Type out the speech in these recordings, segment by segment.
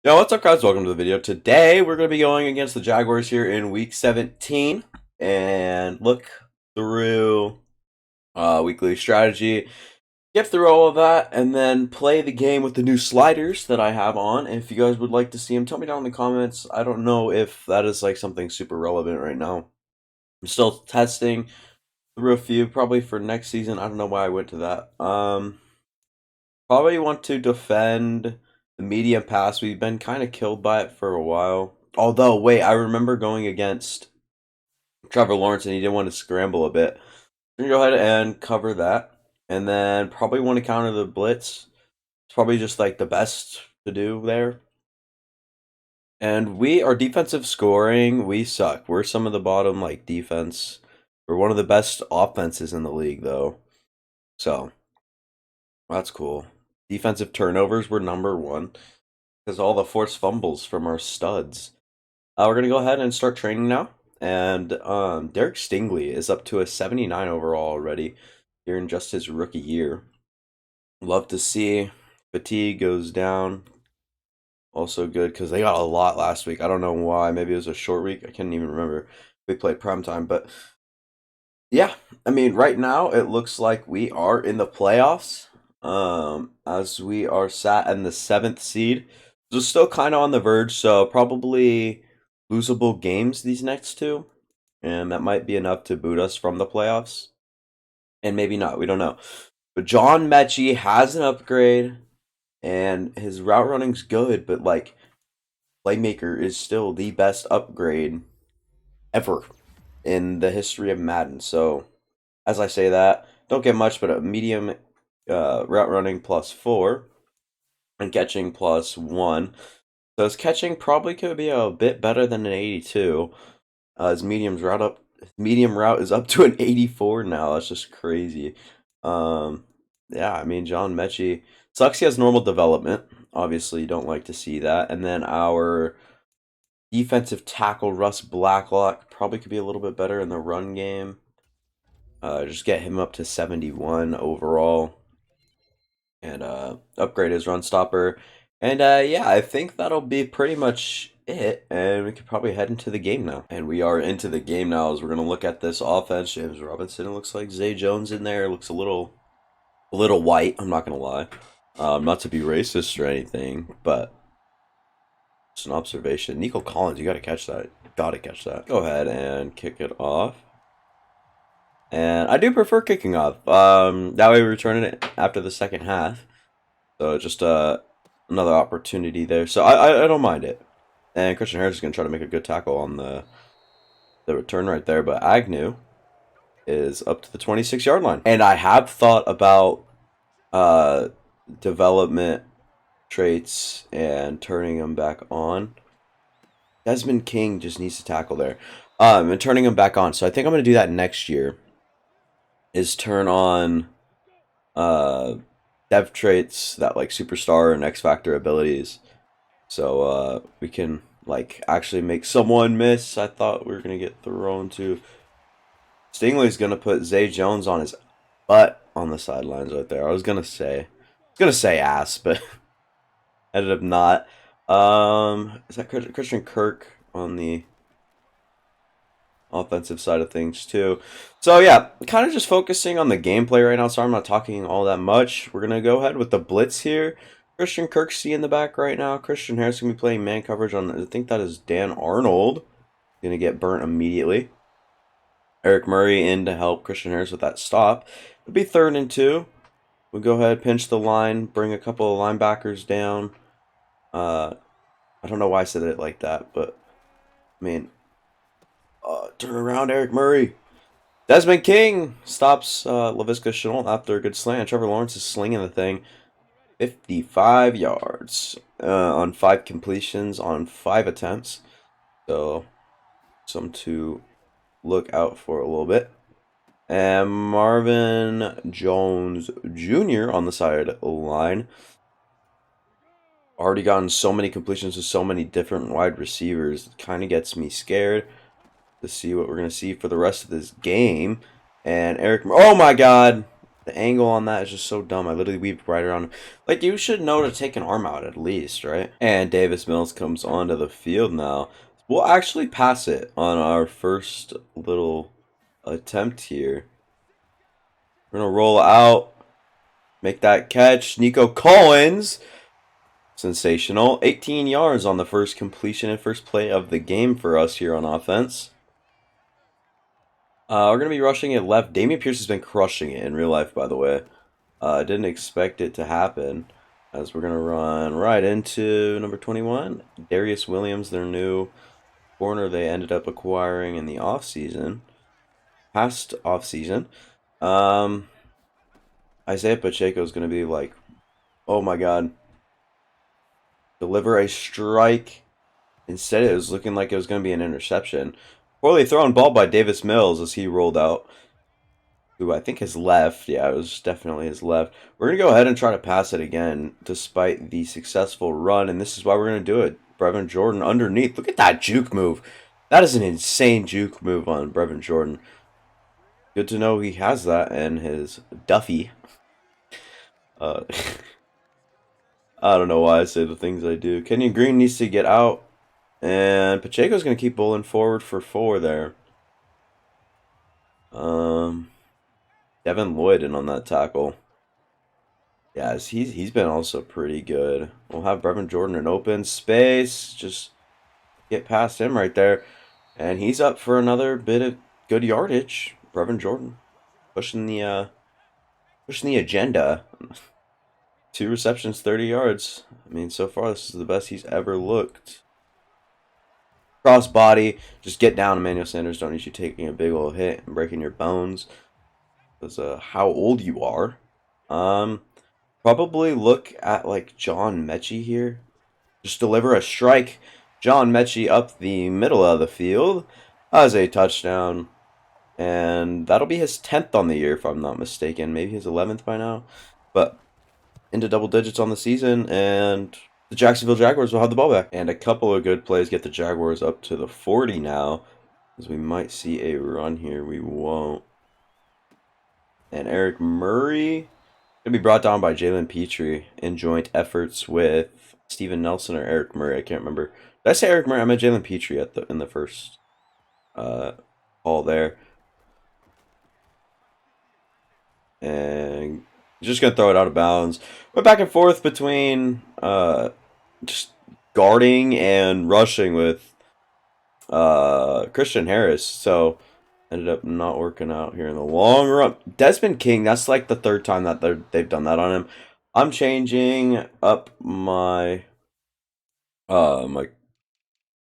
Yo, what's up, guys? Welcome to the video. Today, we're going to be going against the Jaguars here in Week 17 and look through weekly strategy, get through all of that, and then play the game with the new sliders that I have on. And if you guys would like to see them, tell me down in the comments. I don't know if that is like something super relevant right now. I'm still testing through a few, probably for next season. I don't know why I went to that. Probably want to defend the medium pass. We've been kind of killed by it for a while. Although, wait, I remember going against Trevor Lawrence and he didn't want to scramble a bit. We're going to go ahead and cover that. And then probably want to counter the blitz. It's probably just like the best to do there. And our defensive scoring, we suck. We're some of the bottom like defense. We're one of the best offenses in the league though. So, that's cool. Defensive turnovers were number one because all the forced fumbles from our studs. We're gonna go ahead and start training now, and Derek Stingley is up to a 79 overall already here in just his rookie year. Love to see fatigue goes down. Also good because they got a lot last week. I don't know why. Maybe it was a short week. I can't even remember. We played prime time, but yeah. I mean, right now it looks like we are in the playoffs. As we are sat in the seventh seed, so still kind of on the verge. So probably losable games these next two, and that might be enough to boot us from the playoffs, and maybe not. We don't know. But John Mechie has an upgrade, and his route running's good, but like playmaker is still the best upgrade ever in the history of Madden. So as I say that, don't get much, but a medium route running +4 and catching +1. So his catching probably could be a bit better than an 82. His medium route is up to an 84 now. That's just crazy. Yeah, I mean John Mechie sucks. He has normal development. Obviously, you don't like to see that. And then our defensive tackle Russ Blacklock probably could be a little bit better in the run game. Just get him up to 71 overall and upgrade his run stopper. And yeah, I think that'll be pretty much it. And we could probably head into the game now. And we are into the game now as we're gonna look at this offense. James Robinson. It looks like Zay Jones in there. It looks a little white. I'm not gonna lie. Not to be racist or anything, but it's an observation. Nico Collins, you gotta catch that. Gotta catch that. Go ahead and kick it off. And I do prefer kicking off. That way we return it after the second half. So just another opportunity there. So I don't mind it. And Christian Harris is going to try to make a good tackle on the return right there. But Agnew is up to the 26-yard line. And I have thought about development traits and turning them back on. Desmond King just needs to tackle there. And turning him back on. So I think I'm going to do that next year. Is turn on dev traits that like superstar and X Factor abilities. So we can like actually make someone miss. I thought we were gonna get thrown to. Stingley's gonna put Zay Jones on his butt on the sidelines right there. I was gonna say ass, but ended up not. Is that Christian Kirk on the offensive side of things too? So yeah, kind of just focusing on the gameplay right now. Sorry, I'm not talking all that much. We're gonna go ahead with the blitz here. Christian Kirksey in the back right now. Christian Harris gonna be playing man coverage on. I think that is Dan Arnold. Gonna get burnt immediately. Eric Murray in to help Christian Harris with that stop. It'll be 3rd and 2. We'll go ahead, pinch the line, bring a couple of linebackers down. I don't know why I said it like that, but I mean, turn around, Eric Murray. Desmond King stops Laviska Shenault after a good slant. Trevor Lawrence is slinging the thing. 55 yards on 5 completions on 5 attempts. So, some to look out for a little bit. And Marvin Jones Jr. on the sideline. Already gotten so many completions to so many different wide receivers. It kind of gets me scared to see what we're going to see for the rest of this game. And oh my God. The angle on that is just so dumb. I literally weaved right around him. Like, you should know to take an arm out at least, right? And Davis Mills comes onto the field now. We'll actually pass it on our first little attempt here. We're going to roll out. Make that catch. Nico Collins. Sensational. 18 yards on the first completion and first play of the game for us here on offense. We're going to be rushing it left. Dameon Pierce has been crushing it in real life, by the way. Didn't expect it to happen, as we're going to run right into number 21. Darius Williams, their new corner they ended up acquiring in the offseason. Past offseason. Isaiah Pacheco is going to be like, oh my god. Deliver a strike. Instead, it was looking like it was going to be an interception. Poorly thrown ball by Davis Mills as he rolled out. Who I think is left. Yeah, it was definitely his left. We're going to go ahead and try to pass it again, despite the successful run. And this is why we're going to do it. Brevin Jordan underneath. Look at that juke move. That is an insane juke move on Brevin Jordan. Good to know he has that in his Duffy. I don't know why I say the things I do. Kenyon Green needs to get out. And Pacheco's going to keep bowling forward for 4 there. Devin Lloyd in on that tackle. Yeah, he's been also pretty good. We'll have Brevin Jordan in open space. Just get past him right there. And he's up for another bit of good yardage. Brevin Jordan pushing the agenda. 2 receptions, 30 yards. I mean, so far this is the best he's ever looked. Cross body, just get down. Emmanuel Sanders don't need you taking a big old hit and breaking your bones. Because how old you are. Probably look at like John Mechie here. Just deliver a strike. John Mechie up the middle of the field as a touchdown. And that'll be his 10th on the year, if I'm not mistaken. Maybe his 11th by now. But into double digits on the season, and the Jacksonville Jaguars will have the ball back. And a couple of good plays get the Jaguars up to the 40 now. As we might see a run here. We won't. And Eric Murray going to be brought down by Jalen Petrie in joint efforts with Steven Nelson or Eric Murray. I can't remember. Did I say Eric Murray? I meant Jalen Petrie in the first call there. And just going to throw it out of bounds. We're back and forth between just guarding and rushing with Christian Harris. So ended up not working out here in the long run. Desmond King, that's like the 3rd time that they've done that on him. I'm changing up my my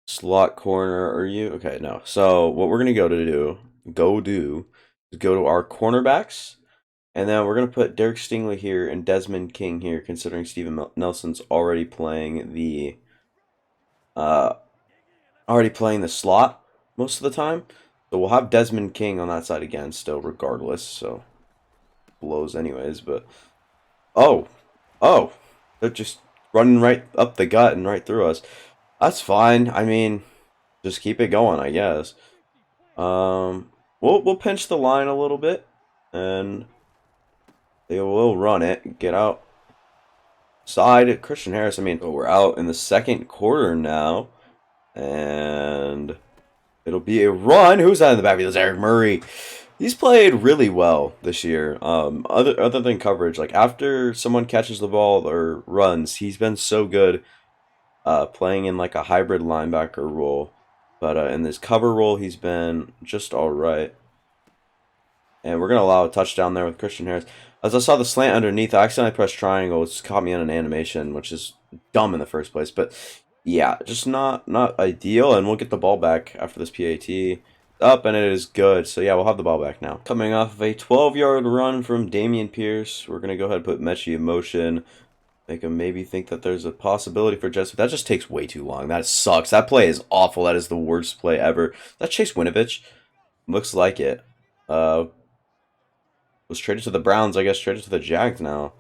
slot corner. Are you? Okay, no. So what we're going to do is go to our cornerbacks. And then we're going to put Derek Stingley here and Desmond King here, considering Steven Nelson's already playing the slot most of the time. So we'll have Desmond King on that side again still, regardless. So blows anyways, but oh, they're just running right up the gut and right through us. That's fine. I mean, just keep it going, I guess. We'll pinch the line a little bit and they will run it. Get out. Side. Christian Harris. I mean, we're out in the 2nd quarter now. And it'll be a run. Who's that in the backfield? It's Eric Murray. He's played really well this year. Other than coverage. Like, after someone catches the ball or runs, he's been so good playing in, like, a hybrid linebacker role. But in this cover role, he's been just alright. And we're going to allow a touchdown there with Christian Harris. As I saw the slant underneath, I accidentally pressed triangle. It's caught me on an animation, which is dumb in the first place. But yeah, just not ideal. And we'll get the ball back after this PAT. Up, and it is good. So yeah, we'll have the ball back now. Coming off of a 12-yard run from Dameon Pierce, we're going to go ahead and put Mechie in motion. Make him maybe think that there's a possibility for Jets. That just takes way too long. That sucks. That play is awful. That is the worst play ever. That Chase Winovich? Looks like it. Was traded to the Browns, I guess, traded to the Jags now.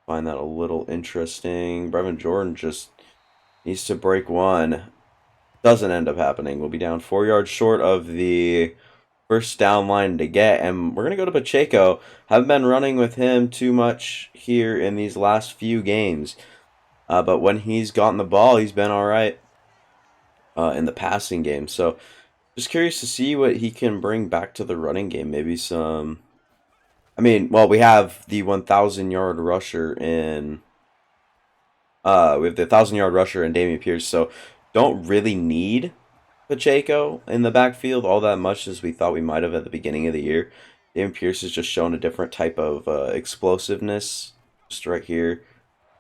Find that a little interesting. Brevin Jordan just needs to break one. Doesn't end up happening. We'll be down 4 yards short of the first down line to get. And we're going to go to Pacheco. Haven't been running with him too much here in these last few games. But when he's gotten the ball, he's been all right in the passing game. So just curious to see what he can bring back to the running game. Maybe some. I mean, well, we have the 1,000-yard rusher in. We have the 1,000-yard rusher in Dameon Pierce. So don't really need Pacheco in the backfield all that much as we thought we might have at the beginning of the year. Dameon Pierce has just shown a different type of explosiveness just right here.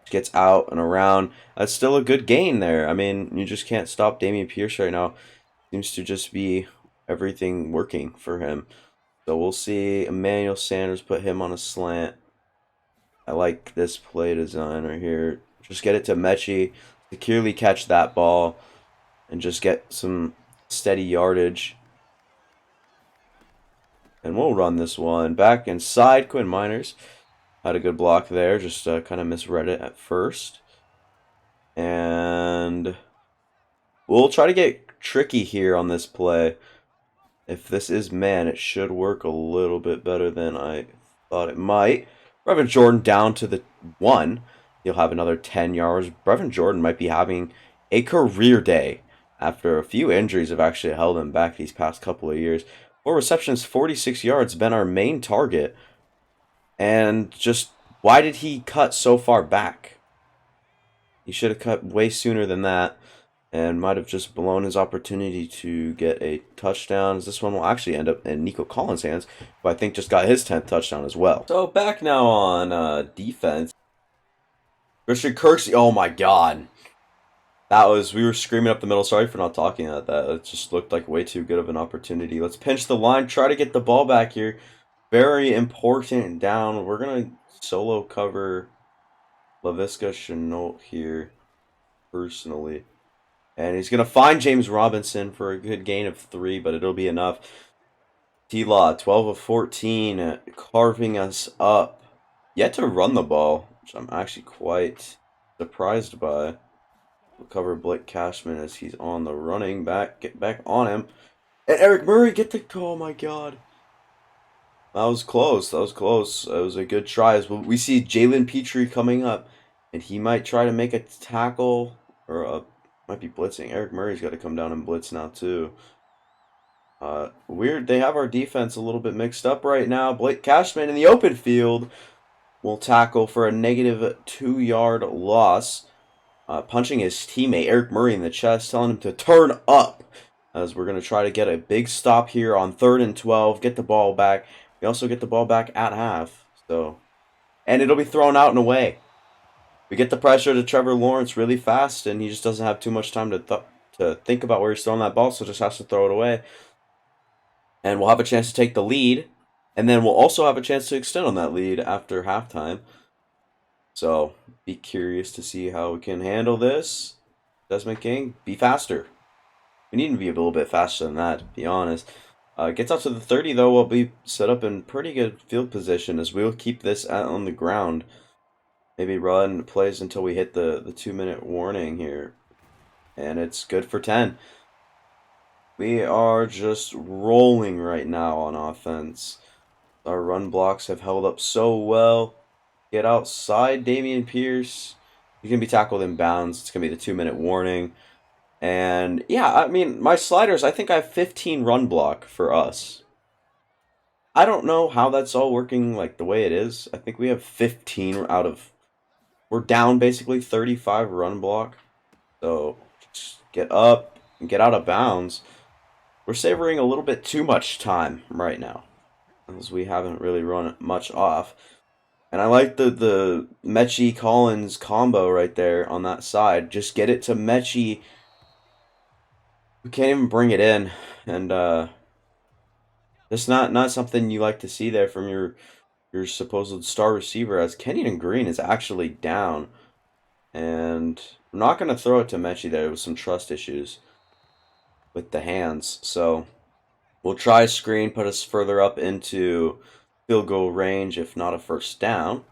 Gets out and around. That's still a good gain there. I mean, you just can't stop Dameon Pierce right now. Seems to just be everything working for him. So we'll see Emmanuel Sanders put him on a slant. I like this play design right here. Just get it to Mechie, securely catch that ball, and just get some steady yardage. And we'll run this one back inside. Quinn Miners had a good block there. Just kind of misread it at first. And we'll try to get tricky here on this play. If this is man, it should work a little bit better than I thought it might. Brevin Jordan down to the 1. He'll have another 10 yards. Brevin Jordan might be having a career day after a few injuries have actually held him back these past couple of years. 4 receptions, 46 yards, been our main target. And just, why did he cut so far back? He should have cut way sooner than that. And might have just blown his opportunity to get a touchdown. As this one will actually end up in Nico Collins' hands, who I think just got his 10th touchdown as well. So back now on defense. Christian Kirksey, oh my god. We were screaming up the middle. Sorry for not talking about that. It just looked like way too good of an opportunity. Let's pinch the line, try to get the ball back here. Very important down. We're going to solo cover Laviska Shenault here, personally. And he's going to find James Robinson for a good gain of 3, but it'll be enough. T-Law, 12 of 14, carving us up. Yet to run the ball, which I'm actually quite surprised by. We'll cover Blake Cashman as he's on the running back. Get back on him. And Eric Murray, get the... Oh, my God. That was close. That was close. It was a good try. As we see Jalen Petrie coming up, and he might try to make a tackle or might be blitzing. Eric Murray's got to come down and blitz now too. Weird. They have our defense a little bit mixed up right now. Blake Cashman in the open field will tackle for a negative 2-yard loss. Punching his teammate Eric Murray in the chest, telling him to turn up. As we're going to try to get a big stop here on 3rd and 12. Get the ball back. We also get the ball back at half. And it'll be thrown out and away. We get the pressure to Trevor Lawrence really fast, and he just doesn't have too much time to think about where he's throwing that ball, so just has to throw it away. And we'll have a chance to take the lead, and then we'll also have a chance to extend on that lead after halftime. So be curious to see how we can handle this. Desmond King, be faster. We need to be a little bit faster than that, to be honest. Gets out to the 30, though. We'll be set up in pretty good field position as we'll keep this on the ground. Maybe run plays until we hit the 2-minute warning here. And it's good for 10. We are just rolling right now on offense. Our run blocks have held up so well. Get outside Dameon Pierce. He's going to be tackled in bounds. It's going to be the 2-minute warning. And yeah, I mean, my sliders, I think I have 15 run block for us. I don't know how that's all working like the way it is. I think we have 15 out of... We're down basically 35 run block. So just get up and get out of bounds. We're savoring a little bit too much time right now, as we haven't really run much off. And I like the Mechie Collins combo right there on that side. Just get it to Mechie. We can't even bring it in. And it's not something you like to see there from your supposed star receiver, as Kenyon Green is actually down. And I'm not going to throw it to Mechie there with some trust issues with the hands. So we'll try a screen, put us further up into field goal range, if not a first down.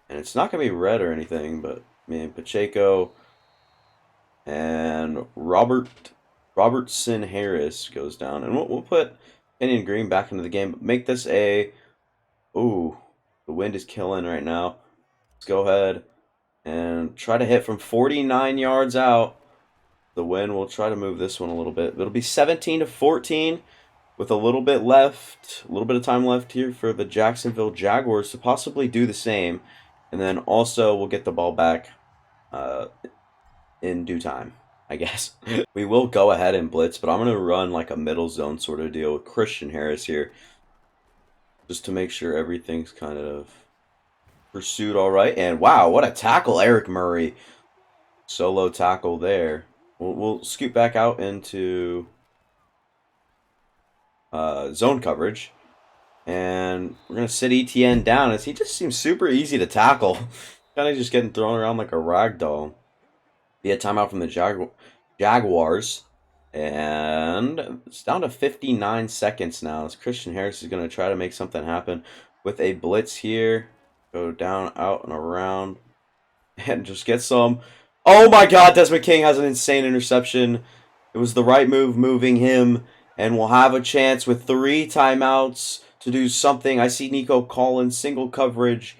And it's not going to be red or anything, but I mean, Pacheco and Robertson Harris goes down. And we'll put Kenyon Green back into the game. Make this a... Ooh, the wind is killing right now. Let's go ahead and try to hit from 49 yards out. The wind will try to move this one a little bit. It'll be 17-14 with a little bit left, a little bit of time left here for the Jacksonville Jaguars to possibly do the same. And then also we'll get the ball back in due time, I guess. We will go ahead and blitz, but I'm going to run like a middle zone sort of deal with Christian Harris here. Just to make sure everything's kind of pursued all right. And wow, what a tackle, Eric Murray. Solo tackle there. We'll scoot back out into zone coverage. And we're going to sit ETN down as he just seems super easy to tackle. Kind of just getting thrown around like a rag doll. Be a timeout from the Jaguars. And it's down to 59 seconds now as Christian Harris is going to try to make something happen with a blitz here. Go down, out, and around. And just get some... Oh my god, Desmond King has an insane interception. It was the right move moving him. And we'll have a chance with 3 timeouts to do something. I see Nico Collins, single coverage,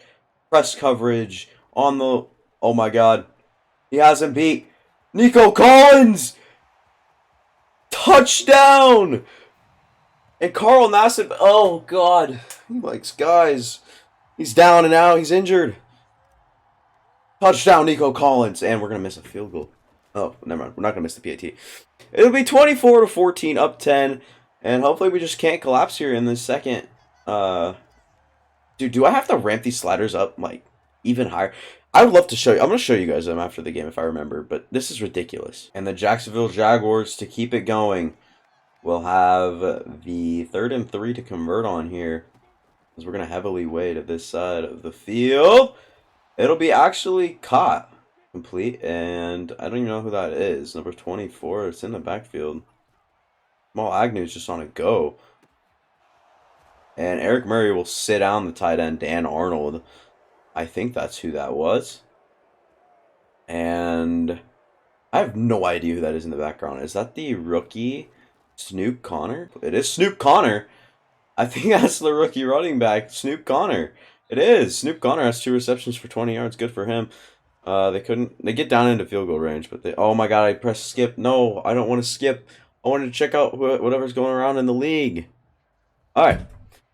press coverage on the... Oh my god. He has him beat. Nico Collins! Touchdown! And Carl Nassib... Oh god. He likes guys. He's down and out. He's injured. Touchdown, Nico Collins. And we're going to miss a field goal. Oh, never mind. We're not going to miss the PAT. It'll be 24-14, up 10. And hopefully we just can't collapse here in the second. Dude, do I have to ramp these sliders up, like, even higher? I would love to show you. I'm going to show you guys them after the game if I remember. But this is ridiculous. And the Jacksonville Jaguars, to keep it going, will have the 3rd and 3 to convert on here. Because we're going to heavily weight at this side of the field. It'll be actually caught complete, and I don't even know who that is. Number 24, it's in the backfield. Jamal Agnew's just on a go. And Eric Murray will sit down the tight end, Dan Arnold. I think that's who that was. And I have no idea who that is in the background. Is that the rookie Snoop Connor? It is Snoop Connor. I think that's the rookie running back, Snoop Connor. It is. Snoop Connor has 2 receptions for 20 yards. Good for him. They get down into field goal range, but oh my god, I pressed skip. No, I don't want to skip. I wanted to check out whatever's going around in the league. Alright.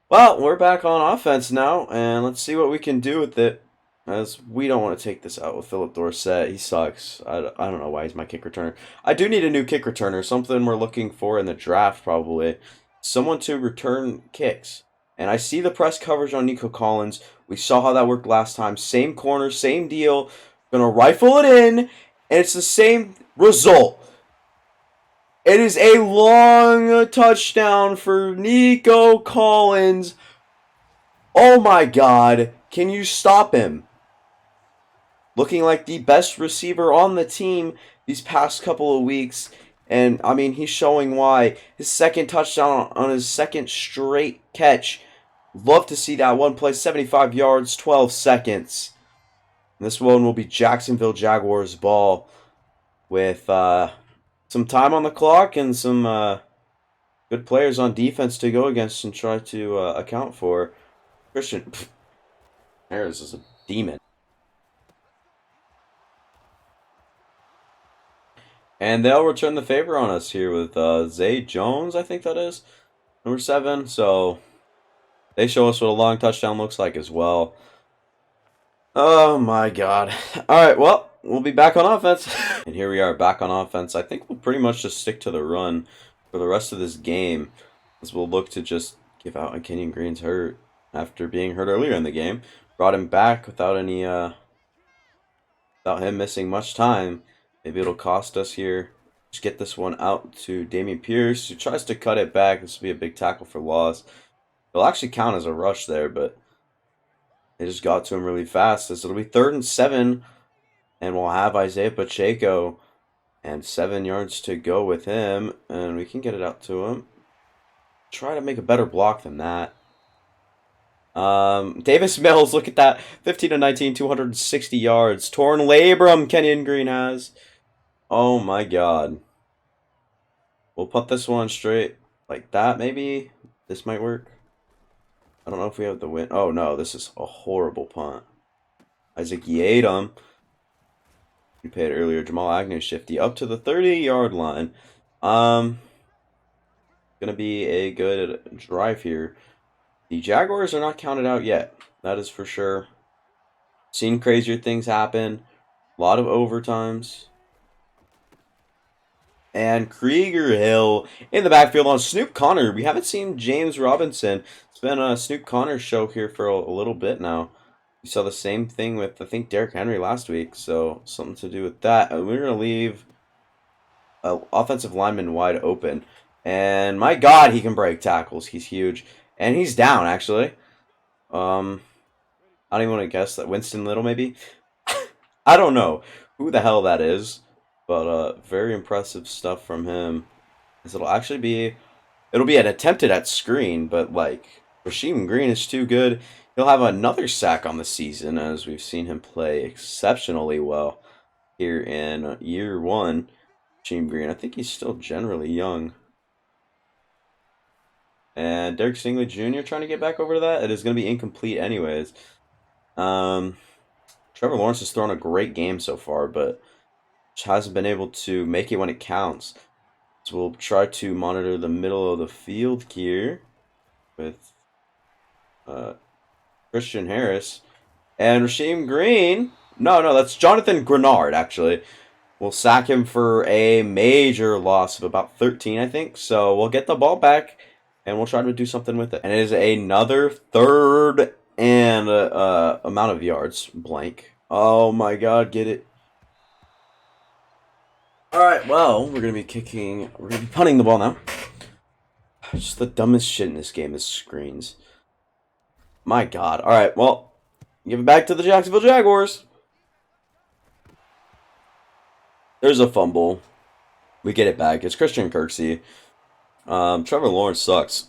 Well, we're back on offense now, and let's see what we can do with it. As we don't want to take this out with Philip Dorsett. He sucks. I don't know why he's my kick returner. I do need a new kick returner. Something we're looking for in the draft, probably. Someone to return kicks. And I see the press coverage on Nico Collins. We saw how that worked last time. Same corner, same deal. Gonna rifle it in, and it's the same result. It is a long touchdown for Nico Collins. Oh my god. Can you stop him? Looking like the best receiver on the team these past couple of weeks. And, I mean, he's showing why. His second touchdown on his second straight catch. Love to see that one play. 75 yards, 12 seconds. And this one will be Jacksonville Jaguars ball with some time on the clock and some good players on defense to go against and try to account for. Christian Harris is a demon. And they'll return the favor on us here with Zay Jones, I think that is. Number 7. So they show us what a long touchdown looks like as well. Oh my god. Alright, well, we'll be back on offense. And here we are back on offense. I think we'll pretty much just stick to the run for the rest of this game. As we'll look to just give out on Kenyon Green's hurt after being hurt earlier in the game. Brought him back without any without him missing much time. Maybe it'll cost us here. Just get this one out to Dameon Pierce, who tries to cut it back. This will be a big tackle for loss. It'll actually count as a rush there, but they just got to him really fast. As it'll be 3rd and 7, and we'll have Isaiah Pacheco, and 7 yards to go with him, and we can get it out to him. Try to make a better block than that. Davis Mills, look at that. 15-19, 260 yards. Torn labrum, Kenyon Green has. Oh my god. We'll put this one straight like that, maybe. This might work. I don't know if we have the win. Oh no, this is a horrible punt. Isaac Yiadom. We played earlier. Jamal Agnew shifty up to the 30-yard line. Gonna be a good drive here. The Jaguars are not counted out yet. That is for sure. Seen crazier things happen. A lot of overtimes. And Krieger Hill in the backfield on Snoop Connor. We haven't seen James Robinson. It's been a Snoop Connor show here for a little bit now. We saw the same thing with, I think, Derrick Henry last week. So, something to do with that. And we're going to leave an offensive lineman wide open. And my God, he can break tackles. He's huge. And he's down, actually. I don't even want to guess that. Winston Little, maybe? I don't know who the hell that is. But very impressive stuff from him. It'll actually be... It'll be an attempted at screen, but, like, Rasheem Green is too good. He'll have another sack on the season, as we've seen him play exceptionally well here in year one. Rasheem Green, I think he's still generally young. And Derek Stingley Jr. trying to get back over to that. It is going to be incomplete anyways. Trevor Lawrence has thrown a great game so far, but hasn't been able to make it when it counts. So we'll try to monitor the middle of the field here with Christian Harris. And Rasheem Green. No, that's Jonathan Grenard, actually. We'll sack him for a major loss of about 13, I think. So we'll get the ball back, and we'll try to do something with it. And it is another third and amount of yards. Blank. Oh, my God, get it. All right, well, we're going to be punting the ball now. Just the dumbest shit in this game is screens. My God. All right, well, give it back to the Jacksonville Jaguars. There's a fumble. We get it back. It's Christian Kirksey. Trevor Lawrence sucks.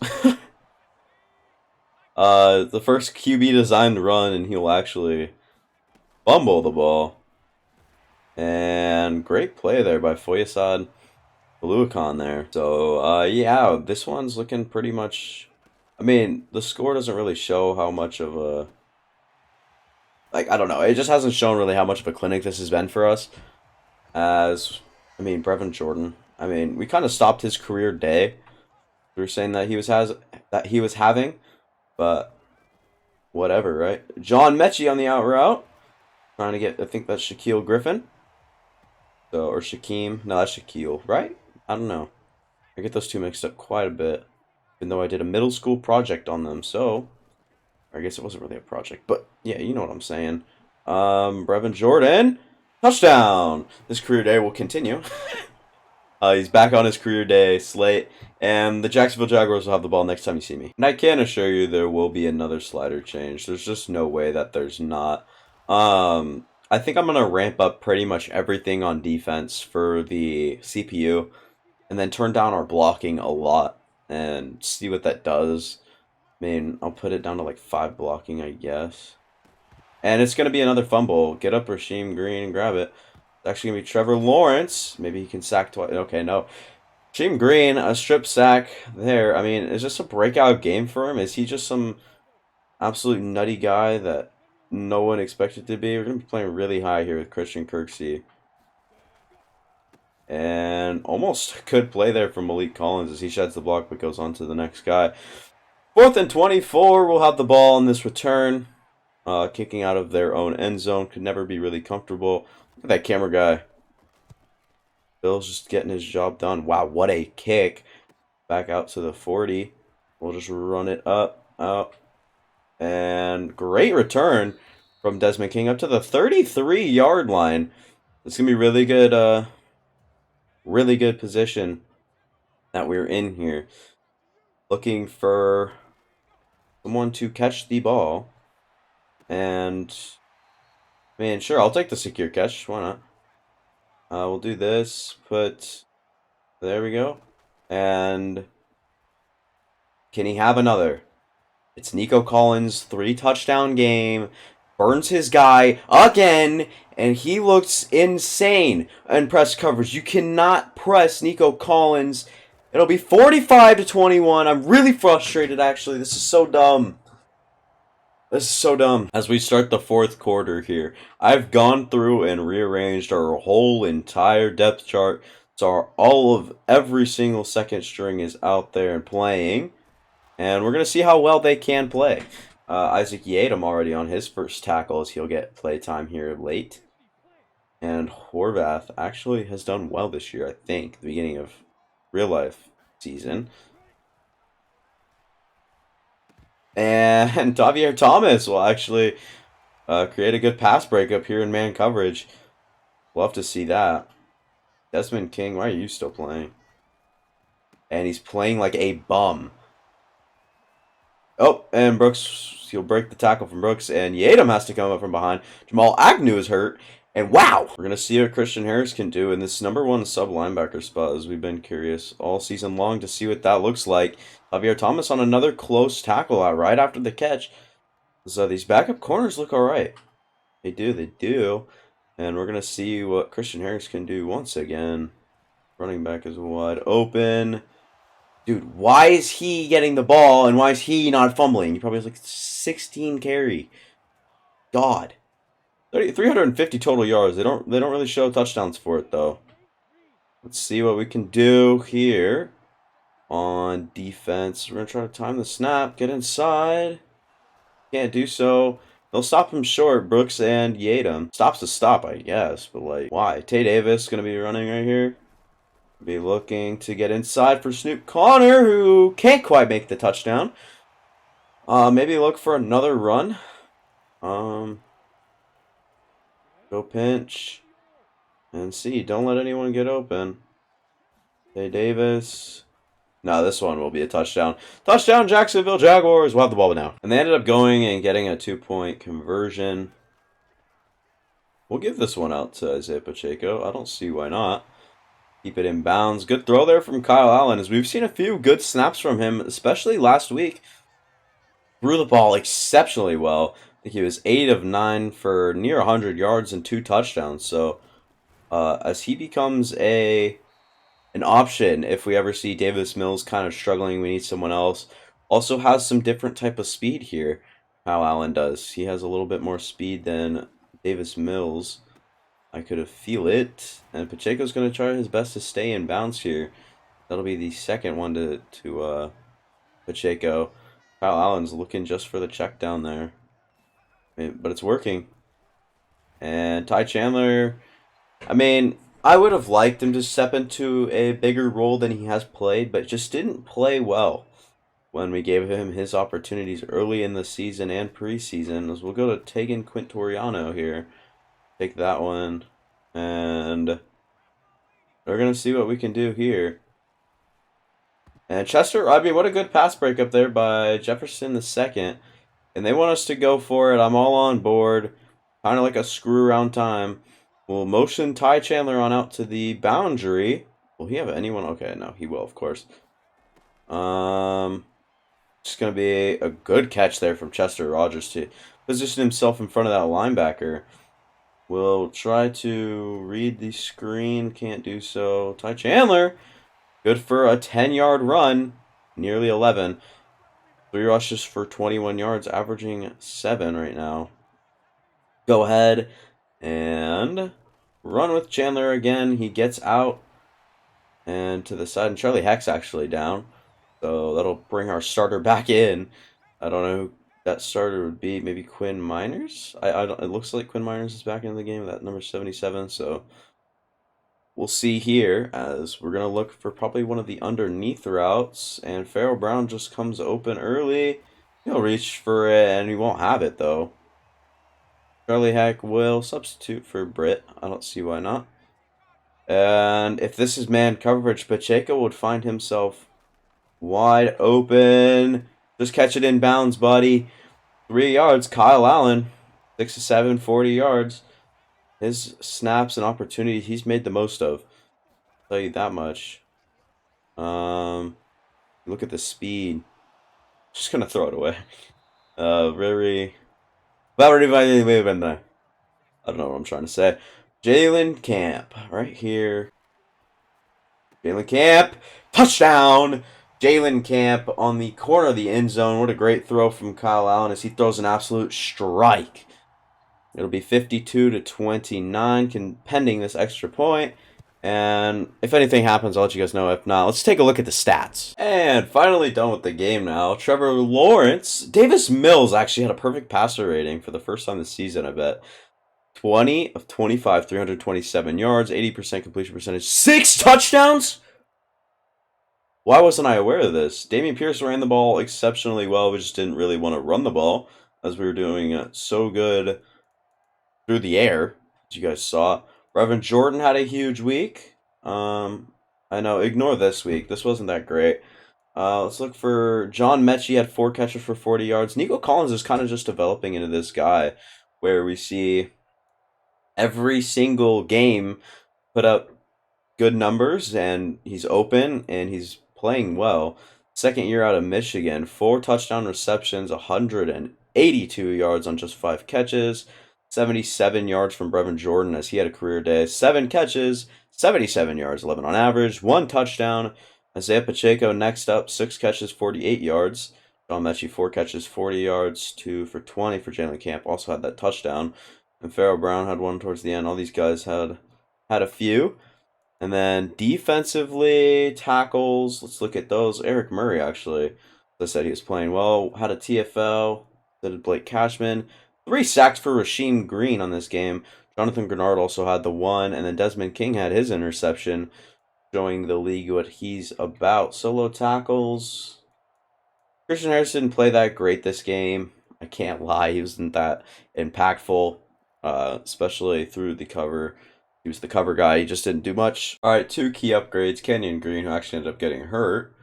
The first QB designed run, and he'll actually fumble the ball. And great play there by Foyesade Oluokun there. So, yeah, this one's looking pretty much... I mean, the score doesn't really show how much of a... Like, I don't know. It just hasn't shown really how much of a clinic this has been for us. As, I mean, Brevin Jordan. I mean, we kind of stopped his career day. We were saying that he was having, but whatever, right? John Mechie on the out route. Trying to get, I think that's Shaquille Griffin. So, or Shaquem. No, that's Shaquille, right? I don't know. I get those two mixed up quite a bit. Even though I did a middle school project on them, so... I guess it wasn't really a project, but yeah, you know what I'm saying. Brevin Jordan. Touchdown! This career day will continue. He's back on his career day slate, and the Jacksonville Jaguars will have the ball next time you see me. And I can assure you there will be another slider change. There's just no way that there's not. I think I'm going to ramp up pretty much everything on defense for the CPU, and then turn down our blocking a lot, and see what that does. I mean, I'll put it down to like 5 blocking, I guess. And it's going to be another fumble. Get up, Rasheem Green, and grab it. It's actually going to be Trevor Lawrence. Maybe he can sack twice. Okay, no. Rasheem Green, a strip sack there. I mean, is this a breakout game for him? Is he just some absolute nutty guy that no one expected to be? We're going to be playing really high here with Christian Kirksey. And almost good play there from Malik Collins as he sheds the block but goes on to the next guy. 4th and 24. We'll have the ball on this return. Kicking out of their own end zone. Could never be really comfortable. Look at that camera guy. Bill's just getting his job done. Wow, what a kick. Back out to the 40. We'll just run it up, out. And great return from Desmond King up to the 33-yard line. It's going to be really good position that we're in here. Looking for someone to catch the ball. And, man, sure, I'll take the secure catch. Why not? We'll do this. There we go. And can he have another? It's Nico Collins' 3-touchdown game. Burns his guy again. And he looks insane in press coverage. You cannot press Nico Collins It'll be 45-21. I'm really frustrated, actually. This is so dumb. This is so dumb. As we start the fourth quarter here, I've gone through and rearranged our whole entire depth chart. So every single second string is out there and playing. And we're going to see how well they can play. Isaac Yiadom already on his first tackle as he'll get play time here late. And Horvath actually has done well this year, I think, the beginning of real life season. And Javier Thomas will actually create a good pass breakup here in man coverage. Love to see that. Desmond King, why are you still playing? And he's playing like a bum. Oh, and Brooks, he'll break the tackle from Brooks, and Yiadom has to come up from behind. Jamal Agnew is hurt, and wow! We're going to see what Christian Harris can do in this number one sub-linebacker spot, as we've been curious all season long to see what that looks like. Javier Thomas on another close tackle out right after the catch. So these backup corners look alright. They do. And we're going to see what Christian Harris can do once again. Running back is wide open. Dude, why is he getting the ball and why is he not fumbling? He probably has like 16 carry. God. 350 total yards. They don't really show touchdowns for it though. Let's see what we can do here on defense. We're going to try to time the snap, get inside. Can't do so. They'll stop him short, Brooks and Yiadom. Stop's the stop, I guess, but like, why? Tay Davis going to be running right here. Be looking to get inside for Snoop Connor, who can't quite make the touchdown. Maybe look for another run. Go pinch. And see, don't let anyone get open. Tay Davis. No, this one will be a touchdown. Touchdown, Jacksonville Jaguars. We'll have the ball now. And they ended up going and getting a 2-point conversion. We'll give this one out to Isaiah Pacheco. I don't see why not. Keep it in bounds. Good throw there from Kyle Allen, as we've seen a few good snaps from him, especially last week. Threw the ball exceptionally well. I think he was 8 of 9 for near 100 yards and 2 touchdowns. So as he becomes an option, if we ever see Davis Mills kind of struggling, we need someone else. Also has some different type of speed here. Kyle Allen does. He has a little bit more speed than Davis Mills. I could feel it. And Pacheco's going to try his best to stay in bounds here. That'll be the second one to Pacheco. Kyle Allen's looking just for the check down there. But it's working. And Ty Chandler, I mean, I would have liked him to step into a bigger role than he has played, but just didn't play well when we gave him his opportunities early in the season and preseason. As we'll go to Tegan Quintoriano here. Take that one, and we're going to see what we can do here. And Chester, I mean, what a good pass break up there by Jefferson II. And they want us to go for it. I'm all on board. Kind of like a screw around time. We'll motion Ty Chandler on out to the boundary. Will he have anyone? Okay, no, he will, of course. Just going to be a good catch there from Chester Rogers to position himself in front of that linebacker. We'll try to read the screen. Can't do so. Ty Chandler. Good for a 10-yard run. Nearly 11. 3 rushes for 21 yards. Averaging 7 right now. Go ahead and run with Chandler again. He gets out. And to the side. And Charlie Heck's actually down. So that'll bring our starter back in. I don't know who that starter would be. Maybe Quinn Miners? It looks like Quinn Miners is back in the game, that number 77, so we'll see here as we're going to look for probably one of the underneath routes, and Farrell Brown just comes open early. He'll reach for it, and he won't have it, though. Charlie Heck will substitute for Britt. I don't see why not. And if this is man coverage, Pacheco would find himself wide open. Just catch it in bounds, buddy. 3 yards. Kyle Allen, 6 to 7, 40 yards. His snaps and opportunities he's made the most of. I'll tell you that much. Look at the speed. Just gonna throw it away. Very. I don't know what I'm trying to say. Jalen Camp, right here. Jalen Camp, touchdown! Jalen Camp on the corner of the end zone. What a great throw from Kyle Allen as he throws an absolute strike. It'll be 52-29, pending this extra point. And if anything happens, I'll let you guys know. If not, let's take a look at the stats. And finally done with the game now. Trevor Lawrence. Davis Mills actually had a perfect passer rating for the first time this season, I bet. 20 of 25, 327 yards, 80% completion percentage, 6 touchdowns? Why wasn't I aware of this? Dameon Pierce ran the ball exceptionally well. We just didn't really want to run the ball as we were doing so good through the air, as you guys saw. Brevin Jordan had a huge week. I know, ignore this week. This wasn't that great. Let's look for John Mechie had 4 catches for 40 yards. Nico Collins is kind of just developing into this guy where we see every single game put up good numbers, and he's open and he's playing well. Second year out of Michigan, 4 touchdown receptions, 182 yards on just 5 catches, 77 yards from Brevin Jordan as he had a career day, 7 catches, 77 yards, 11 on average, 1 touchdown. Isaiah Pacheco next up, 6 catches, 48 yards. John Mechie, 4 catches, 40 yards, 2 for 20 for Jalen Camp. Also had that touchdown. And Pharaoh Brown had one towards the end. All these guys had a few. And then defensively, tackles, let's look at those. Eric Murray, actually, as I said, he was playing well. Had a TFL. Did Blake Cashman. 3 sacks for Rasheem Green on this game. Jonathan Grenard also had the 1. And then Desmond King had his interception, showing the league what he's about. Solo tackles. Christian Harrison didn't play that great this game. I can't lie. He wasn't that impactful, especially through the cover. He was the cover guy. He just didn't do much. All right, 2 key upgrades. Kenyon Green, who actually ended up getting hurt.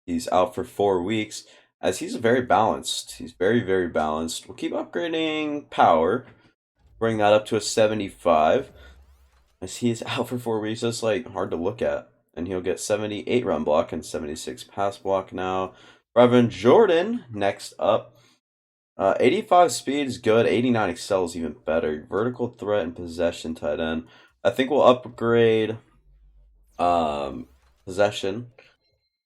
He's out for 4 weeks, as he's very balanced. He's very, very balanced. We'll keep upgrading power. Bring that up to a 75. As he's out for 4 weeks, that's like hard to look at. And he'll get 78 run block and 76 pass block now. Brevin Jordan next up. 85 speed is good. 89 excels even better. Vertical threat and possession tight end. I think we'll upgrade possession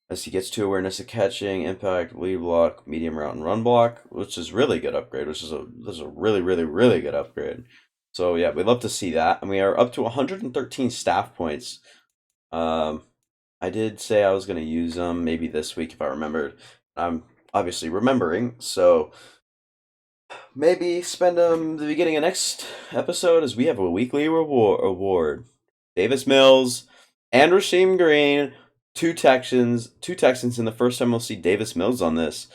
as he gets to awareness of catching, impact, lead block, medium route, and run block, which is really good upgrade. This is a really, really, really good upgrade. So yeah, we'd love to see that. And we are up to 113 staff points. I did say I was going to use them maybe this week if I remembered. I'm obviously remembering, so maybe spend them the beginning of next episode as we have a weekly award. Davis Mills and Rasheem Green, 2 Texans in the first time we'll see Davis Mills on this.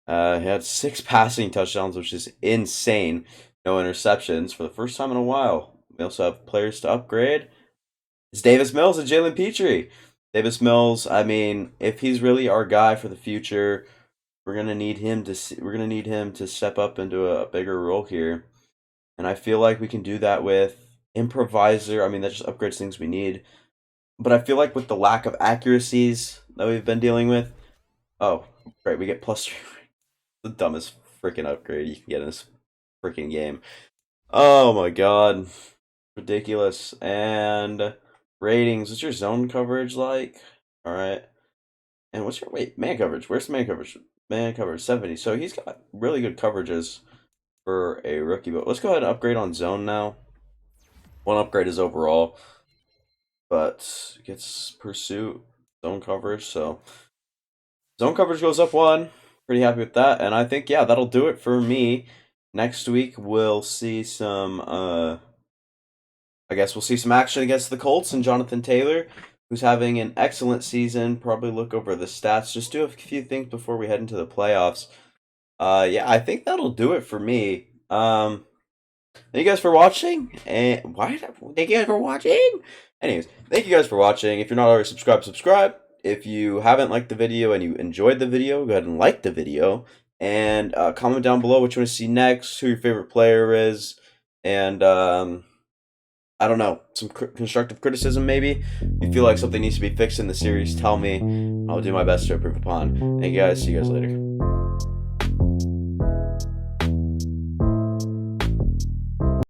He had 6 passing touchdowns, which is insane. No interceptions for the first time in a while. We also have players to upgrade. It's Davis Mills and Jalen Petrie. Davis Mills, I mean, if he's really our guy for the future, we're gonna need him to step up into a bigger role here, and I feel like we can do that with improviser. I mean, that just upgrades things we need, but I feel like with the lack of accuracies that we've been dealing with, oh great, we get +3. The dumbest freaking upgrade you can get in this freaking game. Oh my god, ridiculous. And ratings. What's your zone coverage like? All right. And what's your man coverage? Where's the man coverage? Man coverage 70. So he's got really good coverages for a rookie. But let's go ahead and upgrade on zone now. 1 upgrade is overall, but gets pursuit zone coverage. So zone coverage goes up 1. Pretty happy with that. And I think, yeah, that'll do it for me. Next week we'll see some I guess we'll see some action against the Colts and Jonathan Taylor, who's having an excellent season. Probably look over the stats. Just do a few things before we head into the playoffs. Yeah, I think that'll do it for me. Thank you guys for watching. And thank you guys for watching. Anyways, thank you guys for watching. If you're not already subscribed, subscribe. If you haven't liked the video and you enjoyed the video, go ahead and like the video. And comment down below what you want to see next, who your favorite player is, and I don't know, some constructive criticism maybe. If you feel like something needs to be fixed in the series, tell me. I'll do my best to improve upon. Thank you guys. See you guys later.